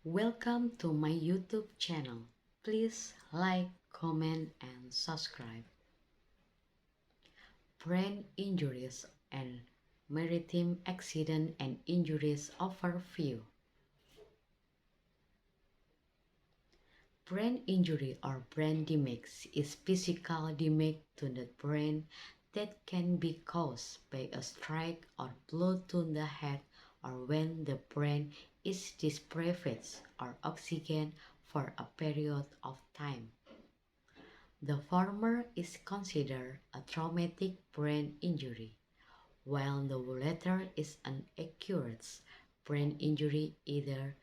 Welcome to my YouTube channel. Please like, comment, and subscribe. Brain injuries and maritime accident and injuries overview. Brain injury or brain damage is physical damage to the brain that can be caused by a strike or blow to the head or when the brain is deprived of oxygen for a period of time. The former is considered a traumatic brain injury, while the latter is an acute brain injury. Either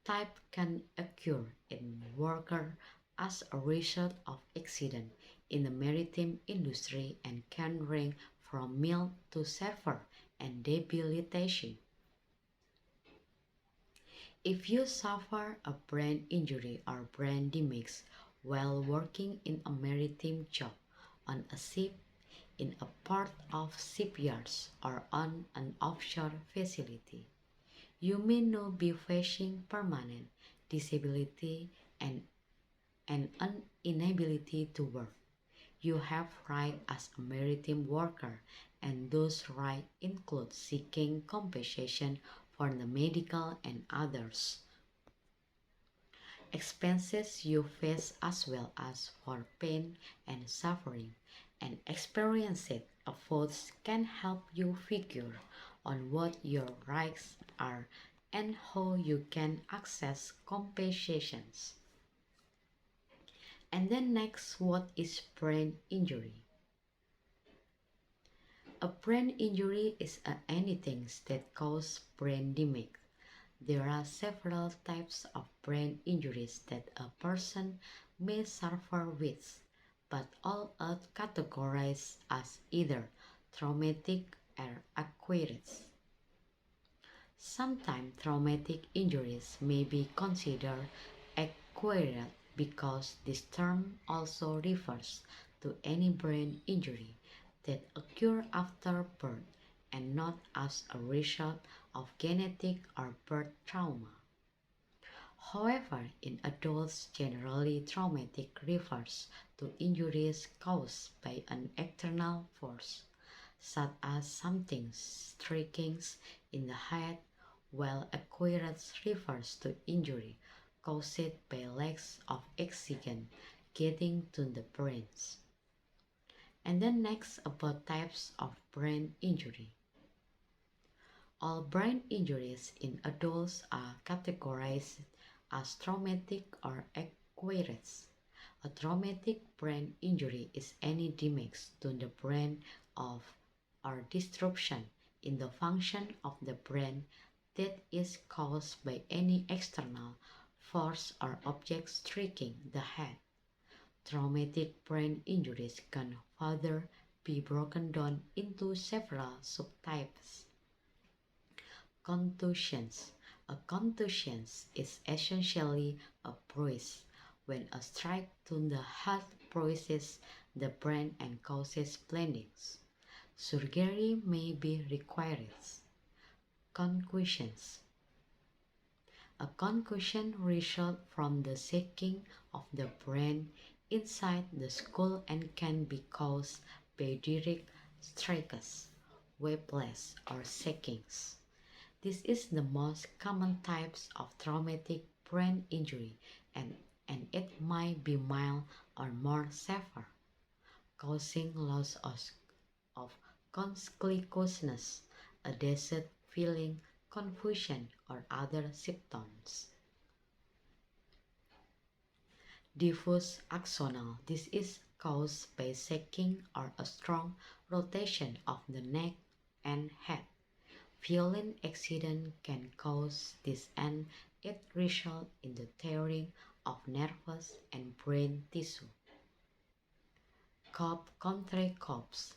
type can occur in worker as a result of accident in the maritime industry and can range from mild to severe and debilitating. If you suffer a brain injury or brain damage while working in a maritime job, on a ship, in a port of shipyards, or on an offshore facility, you may now be facing permanent disability and an inability to work. You have rights as a maritime worker, and those rights include seeking compensation for the medical and others expenses you face as well as for pain and suffering, and experienced efforts can help you figure on what your rights are and how you can access compensations. And then next, what is brain injury? A brain injury is anything that causes brain damage. There are several types of brain injuries that a person may suffer with, but all are categorized as either traumatic or acquired. Sometimes traumatic injuries may be considered acquired because this term also refers to any brain injury that occurs after birth and not as a result of genetic or birth trauma. However, in adults, generally traumatic refers to injuries caused by an external force, such as something striking in the head, while acquired refers to injury caused by lacks of oxygen getting to the brains. And then next about types of brain injury. All brain injuries in adults are categorized as traumatic or acquired. A traumatic brain injury is any damage to the brain of or disruption in the function of the brain that is caused by any external force or object striking the head. Traumatic brain injuries can further be broken down into several subtypes. Contusions. A contusion is essentially a bruise when a strike to the head bruises the brain and causes bleeding. Surgery may be required. Concussions. A concussion results from the shaking of the brain inside the skull and can be caused by direct strikes, whiplash, or shakings. This is the most common types of traumatic brain injury and it might be mild or more severe, causing loss of consciousness, a dazed feeling, confusion, or other symptoms. Diffuse axonal. This is caused by shaking or a strong rotation of the neck and head. Violent accident can cause this and it results in the tearing of nerves and brain tissue. Cope contra copes.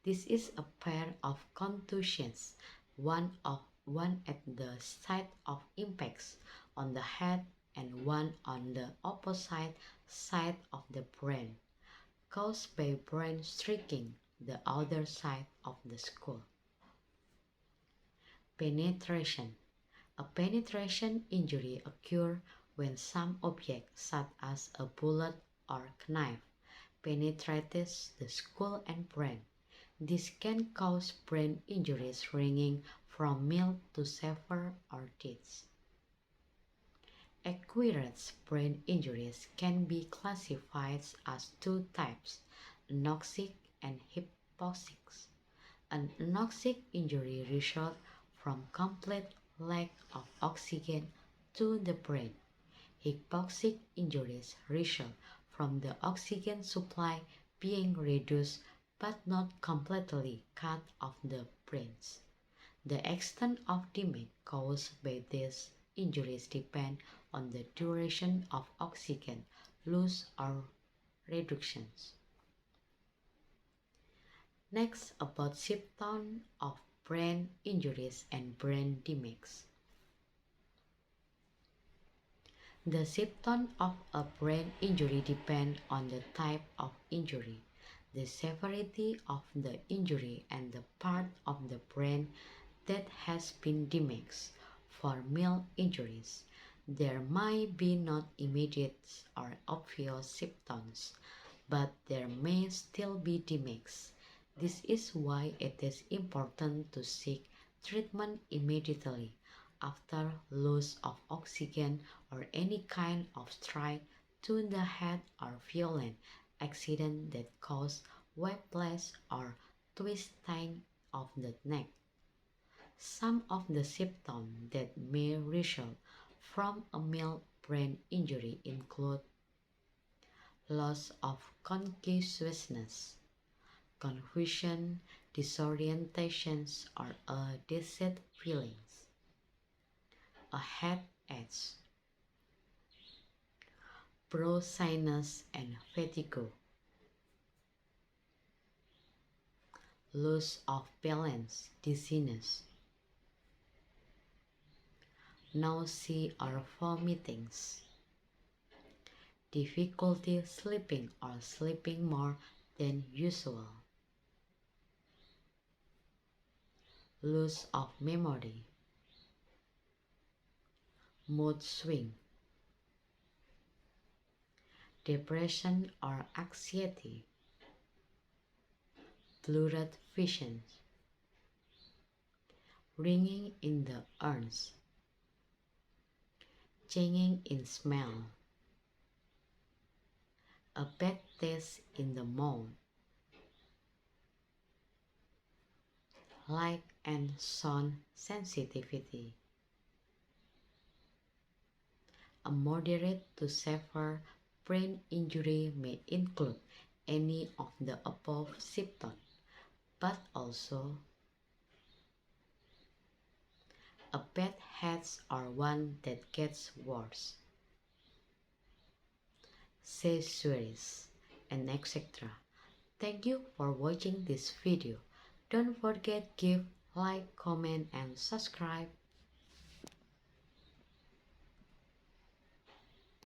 This is a pair of contusions, one at the site of impacts on the head and one on the opposite side of the brain, caused by brain striking the other side of the skull. Penetration. A penetration injury occurs when some object, such as a bullet or knife, penetrates the skull and brain. This can cause brain injuries ranging from mild to severe or death. Acquired brain injuries can be classified as two types, anoxic and hypoxic. An anoxic injury results from complete lack of oxygen to the brain. Hypoxic injuries result from the oxygen supply being reduced but not completely cut off the brains. The extent of damage caused by these injuries depend on the duration of oxygen loss or reductions. Next, about symptoms of brain injuries and brain damage. The symptoms of a brain injury depend on the type of injury, the severity of the injury, and the part of the brain that has been damaged. For mild injuries, there might be not immediate or obvious symptoms, but there may still be damage. This is why it is important to seek treatment immediately after loss of oxygen or any kind of strike to the head or violent accident that cause whiplash or twisting of the neck. Some of the symptoms that may result from a mild brain injury include loss of consciousness, confusion, disorientation, or a dizzy feelings, a headache, drowsiness and fatigue, loss of balance, dizziness, nausea or vomitings, difficulty sleeping or sleeping more than usual, loss of memory, mood swing, depression or anxiety, blurred vision, ringing in the ears, changing in smell, a bad taste in the mouth, light and sound sensitivity. A moderate to severe brain injury may include any of the above symptoms, but also a bad head or one that gets worse, seizures, and etc. Thank you for watching this video. Don't forget give, like, comment, and subscribe.